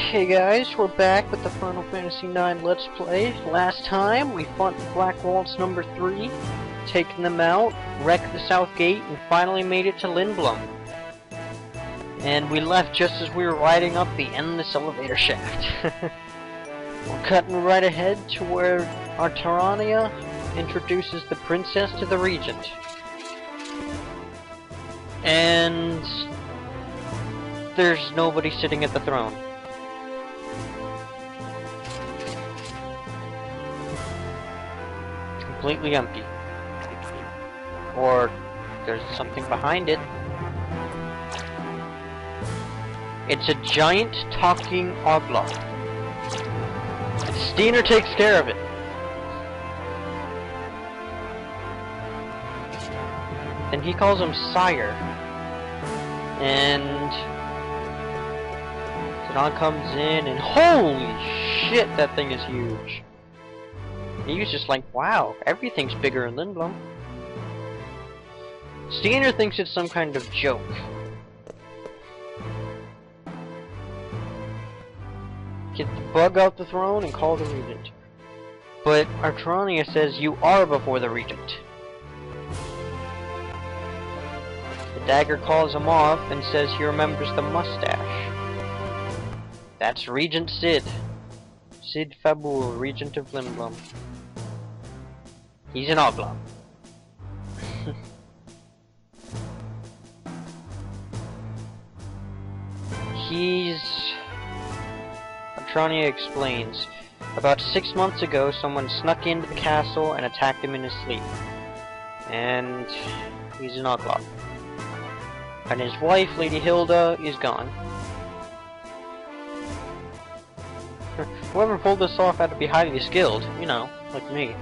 Hey guys, we're back with the Final Fantasy IX Let's Play. Last time, we fought the Black Waltz number 3, taken them out, wrecked the South Gate, and finally made it to Lindblum. And we left just as we were riding up the endless elevator shaft. We're cutting right ahead to where our Tyrannia introduces the princess to the regent. And there's nobody sitting at the throne. Completely empty. Or there's something behind it. It's a giant talking oblong. Steiner takes care of it. And he calls him Sire. And Zidane comes in and holy shit, that thing is huge. He was just like, wow, everything's bigger in Lindblum. Steiner thinks it's some kind of joke. Get the bug out the throne and call the regent. But our Tyrannia says you are before the regent. The dagger calls him off and says he remembers the mustache. That's Regent Sid. Sid Fabul, Regent of Lindblum. He's an oblong. Tyrannia explains. About 6 months ago, someone snuck into the castle and attacked him in his sleep. And he's an oblong. And his wife, Lady Hilda, is gone. Whoever pulled this off had to be highly skilled, you know, like me.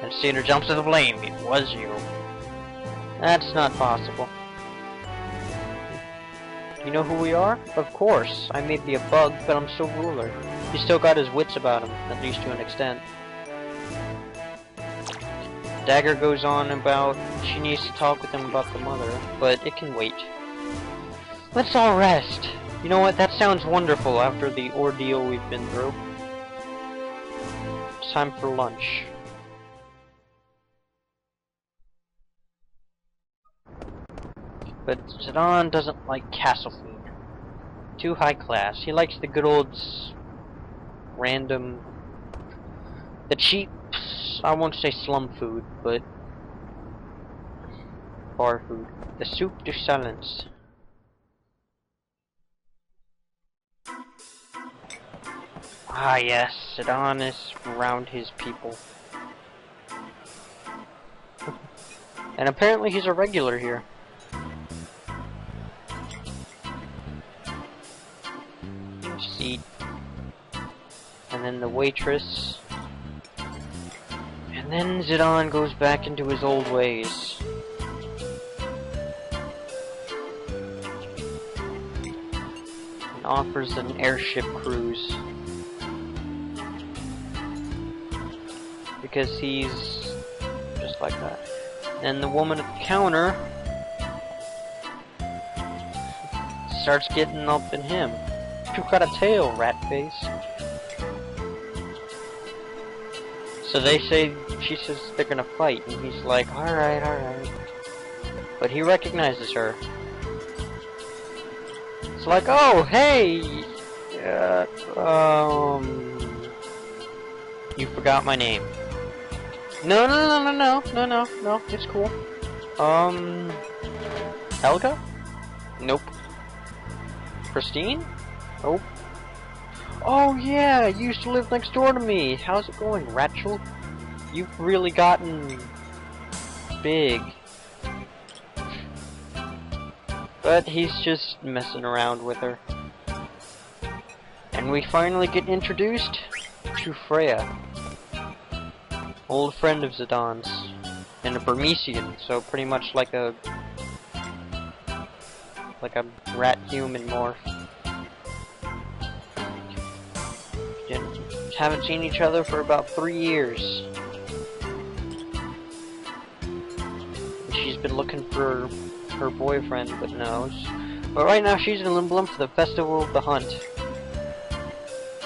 And Steiner jumps to the blame. It was you. That's not possible. You know who we are? Of course. I may be a bug, but I'm still ruler. He's still got his wits about him, at least to an extent. Dagger goes on about she needs to talk with him about the mother, but it can wait. Let's all rest. You know what? That sounds wonderful after the ordeal we've been through. It's time for lunch. But Zidane doesn't like castle food. Too high class. He likes the good old random, the cheap, I won't say slum food, but bar food. The soup de silence. Ah yes, Zidane is around his people. And apparently he's a regular here. Seat. And then the waitress. And then Zidane goes back into his old ways. And offers an airship cruise. Because he's just like that. And the woman at the counter starts getting up in him. You've got a tail, rat face. So they say, she says they're gonna fight, and he's like, alright, alright. But he recognizes her. It's like, oh, hey! You forgot my name. No, it's cool. Helga? Nope. Christine? Oh. Oh yeah, you used to live next door to me. How's it going, Rachel? You've really gotten big. But he's just messing around with her. And we finally get introduced to Freya. Old friend of Zidane's. And a Burmesian, so pretty much like a rat human morph. Haven't seen each other for about 3 years. She's been looking for her boyfriend, but knows. But right now she's in Lindblum for the Festival of the Hunt.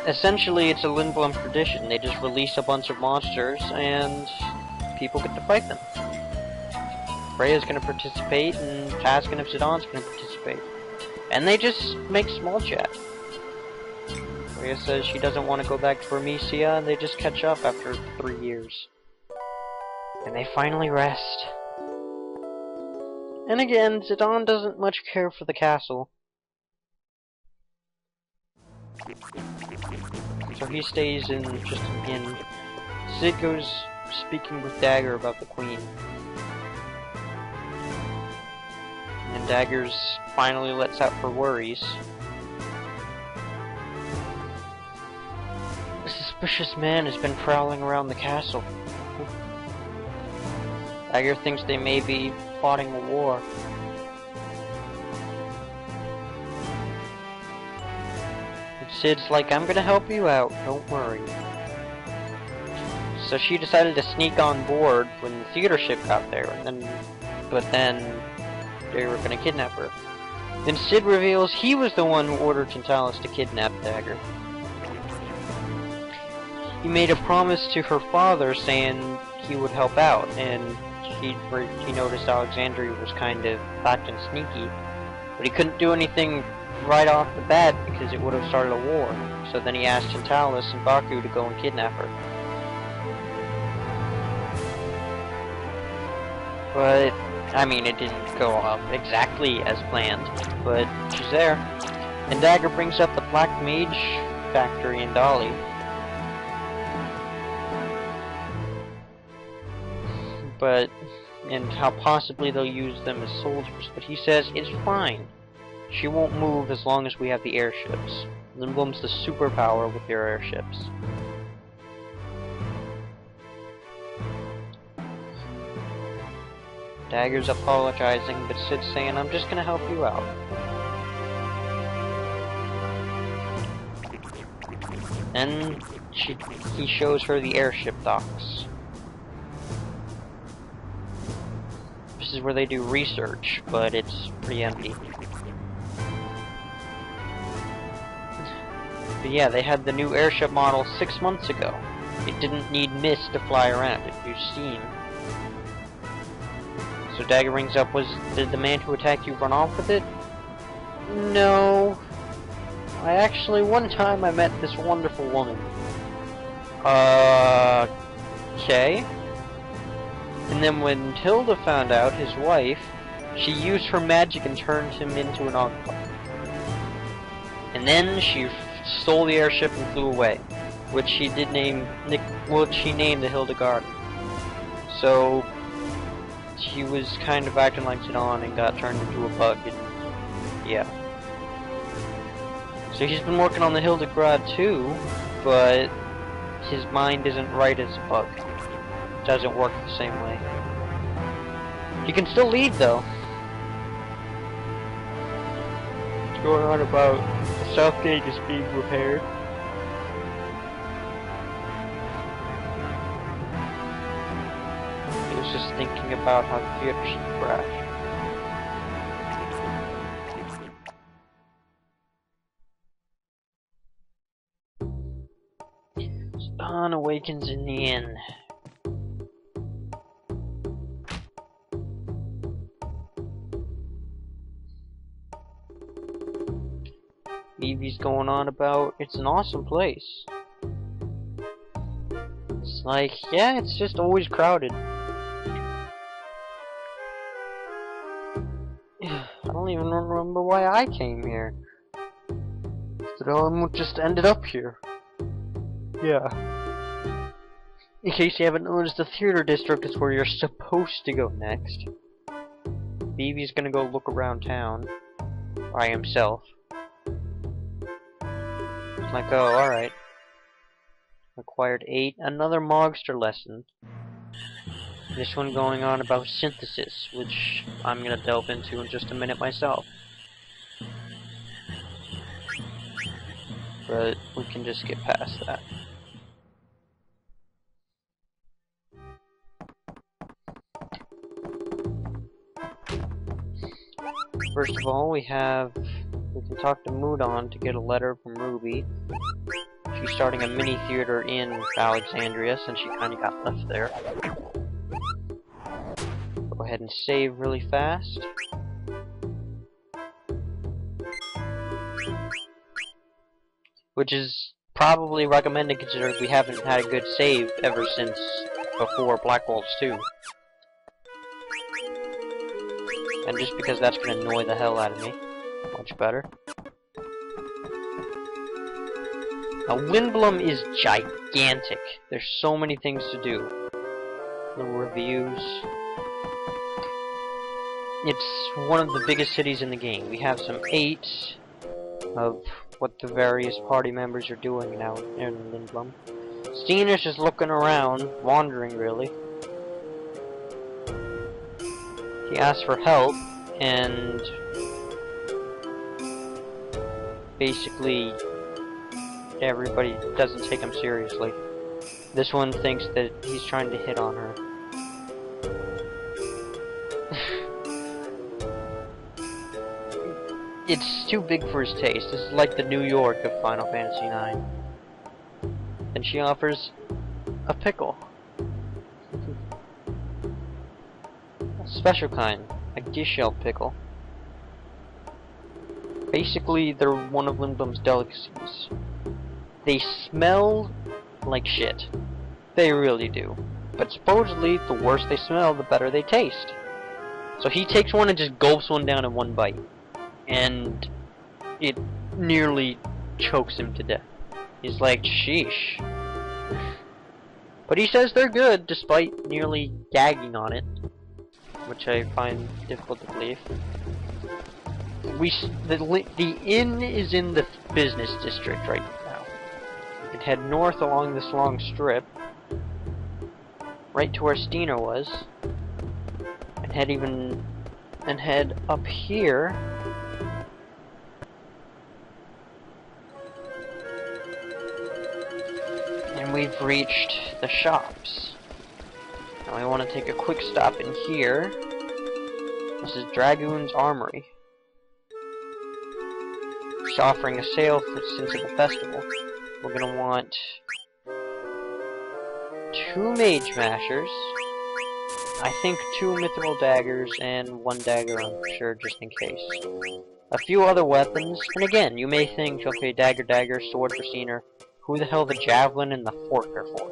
essentially, it's a Lindblum tradition. They just release a bunch of monsters, and people get to fight them. Freya's gonna participate, and Taskin of Zidane's gonna participate. And they just make small chat. Freya says she doesn't want to go back to Vermesia, and they just catch up after 3 years. And they finally rest. And again, Zidane doesn't much care for the castle. So he stays in just an inn. Cid goes speaking with Dagger about the Queen. And Dagger's finally lets out her worries. A suspicious man has been prowling around the castle. Dagger thinks they may be plotting a war. And Cid's like, I'm gonna help you out, don't worry. So she decided to sneak on board when the theater ship got there, but then they were gonna kidnap her. Then Cid reveals he was the one who ordered Tantalus to kidnap Dagger. He made a promise to her father saying he would help out, and he noticed Alexandria was kind of acting sneaky, but he couldn't do anything right off the bat because it would have started a war. So then he asked Tantalus and Baku to go and kidnap her. But, I mean, it didn't go off exactly as planned, but she's there. And Dagger brings up the Black Mage factory in Dali. And how possibly they'll use them as soldiers. But he says it's fine. She won't move as long as we have the airships. Lindblum's the superpower with their airships. Dagger's apologizing, but Cid's saying, I'm just gonna help you out. And he shows her the airship docks. This is where they do research, but it's pretty empty. But yeah, they had the new airship model 6 months ago. It didn't need mist to fly around, it used steam. So Dagger rings up, did the man who attacked you run off with it? No. One time I met this wonderful woman. Okay. And then when Tilda found out, his wife, she used her magic and turned him into an Ogre. And then she stole the airship and flew away, which she named the Hildegarde. So she was kind of acting like Zidane and got turned into a bug, and yeah. So he's been working on the Hildegarde too, but his mind isn't right as a bug. It doesn't work the same way. He can still lead though. What's going on about the South Gate is being repaired? He was just thinking about how the theater should crash. Zidane awakens in the inn. Evie's going on about it's an awesome place. It's like, yeah, it's just always crowded. I don't even remember why I came here. So I just ended up here. Yeah. In case you haven't noticed, the theater district is where you're supposed to go next. Evie's gonna go look around town by himself. Like, oh, alright. Acquired 8. Another Mogster lesson. This one going on about synthesis, which I'm gonna delve into in just a minute myself. But we can just get past that. First of all, we can talk to Mudon to get a letter from Ruby. She's starting a mini theater in Alexandria since she kind of got left there. Go ahead and save really fast. Which is probably recommended considering we haven't had a good save ever since before Black Waltz 2. And just because that's going to annoy the hell out of me. Much better. Now, Lindblum is gigantic. There's so many things to do. Little reviews. It's one of the biggest cities in the game. We have some 8 of what the various party members are doing now in Lindblum. Zidane is just looking around, wandering really. He asks for help, and basically everybody doesn't take him seriously. This one thinks that he's trying to hit on her. It's too big for his taste. This is like the New York of Final Fantasy IX. And she offers a pickle. A special kind, a gish shell pickle. Basically, they're one of Lindblum's delicacies. They smell like shit. They really do. But supposedly, the worse they smell, the better they taste. So he takes one and just gulps one down in one bite. And it nearly chokes him to death. He's like, sheesh. But he says they're good, despite nearly gagging on it, which I find difficult to believe. The inn is in the business district right now. You can head north along this long strip, right to where Stina was, and head up here. And we've reached the shops. Now we want to take a quick stop in here. This is Dragoon's Armory. It's offering a sale since the festival. We're gonna want 2 Mage Mashers, I think 2 Mithril Daggers, and 1 dagger, I'm sure, just in case. A few other weapons, and again, you may think, okay, dagger, sword for Scener. Who the hell the javelin and the fork are for?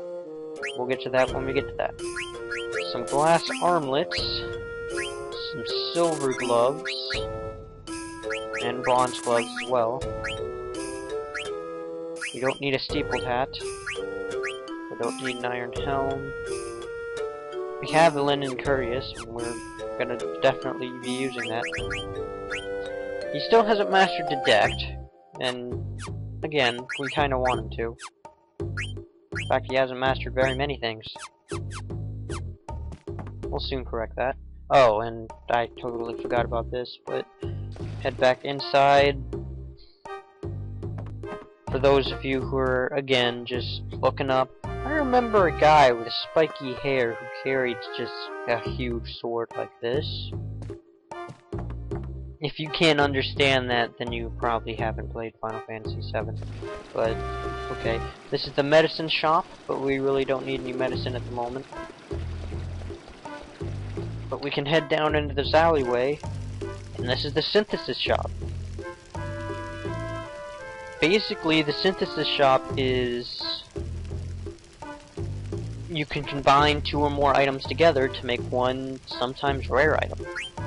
We'll get to that when we get to that. Some glass armlets, some silver gloves, and bronze gloves as well. We don't need a steepled hat. We don't need an iron helm. We have a linen cuirass, and we're gonna definitely be using that. He still hasn't mastered Detect, and again, we kinda want him to. In fact, he hasn't mastered very many things. We'll soon correct that. Oh, and I totally forgot about this, but head back inside. For those of you who are, again, just looking up, I remember a guy with spiky hair who carried just a huge sword like this. If you can't understand that, then you probably haven't played Final Fantasy VII. But, okay. This is the medicine shop, but we really don't need any medicine at the moment. But we can head down into this alleyway, and this is the synthesis shop. Basically, the synthesis shop is... you can combine 2 or more items together to make one sometimes rare item.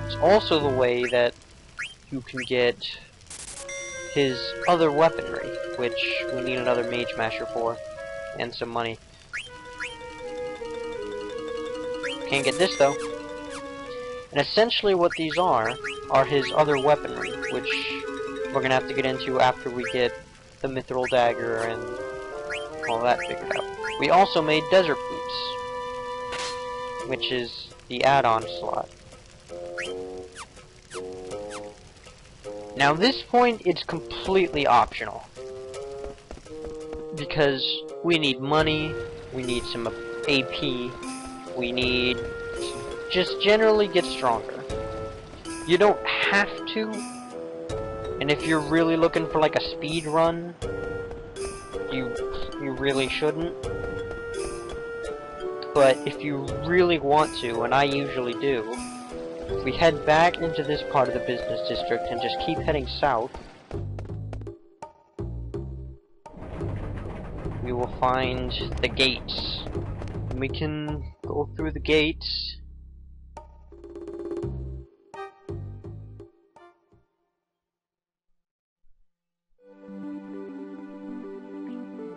It's also the way that you can get his other weaponry, which we need another Mage Masher for, and some money. Can't get this though. And essentially what these are his other weaponry, which we're gonna have to get into after we get the Mithril Dagger and all that figured out. We also made Desert Boots, which is the add-on slot. Now this point, it's completely optional. Because we need money, we need some AP, we need to just generally get stronger. You don't have to, and if you're really looking for like a speed run, you You really shouldn't. But if you really want to, and I usually do, if we head back into this part of the business district and just keep heading south, we will find the gates. And we can go through the gates.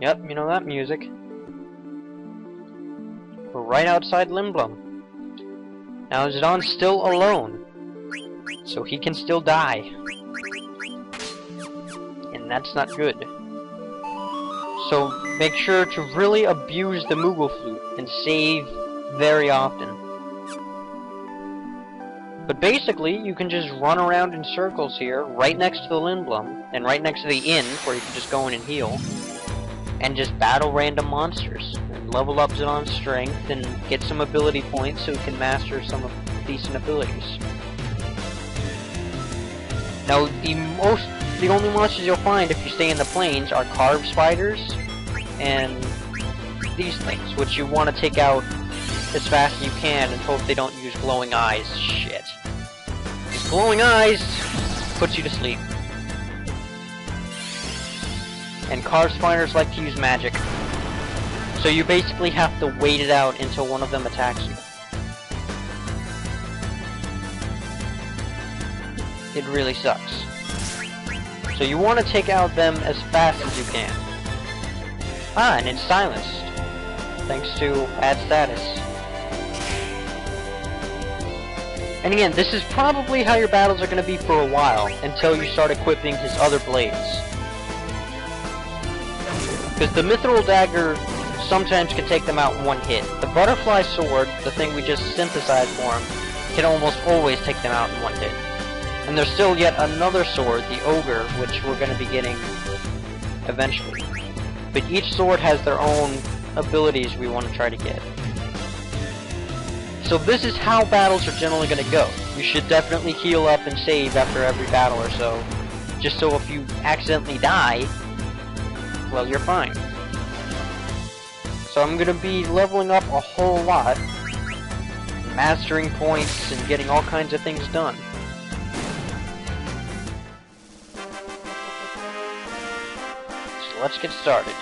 Yep, you know that music. We're right outside Lindblum. Now Zidane's still alone, so he can still die. And that's not good. So make sure to really abuse the Moogle Flute and save very often. But basically, you can just run around in circles here, right next to the Lindblum, and right next to the inn, where you can just go in and heal, and just battle random monsters, and level up Zidane's strength, and get some ability points so he can master some decent abilities. Now, the only monsters you'll find if you stay in the plains are carved spiders, and these things, which you want to take out as fast as you can and hope they don't use glowing eyes. Shit. Because glowing eyes puts you to sleep. And carved spiders like to use magic. So you basically have to wait it out until one of them attacks you. It really sucks. So you want to take out them as fast as you can. Ah, and it's silenced, thanks to add status. And again, this is probably how your battles are going to be for a while, until you start equipping his other blades. Because the Mithril Dagger sometimes can take them out in one hit. The Butterfly Sword, the thing we just synthesized for him, can almost always take them out in one hit. And there's still yet another sword, the Ogre, which we're going to be getting eventually. But each sword has their own abilities we want to try to get. So this is how battles are generally going to go. You should definitely heal up and save after every battle or so, just so if you accidentally die, well, you're fine. So I'm going to be leveling up a whole lot, mastering points, and getting all kinds of things done. So let's get started.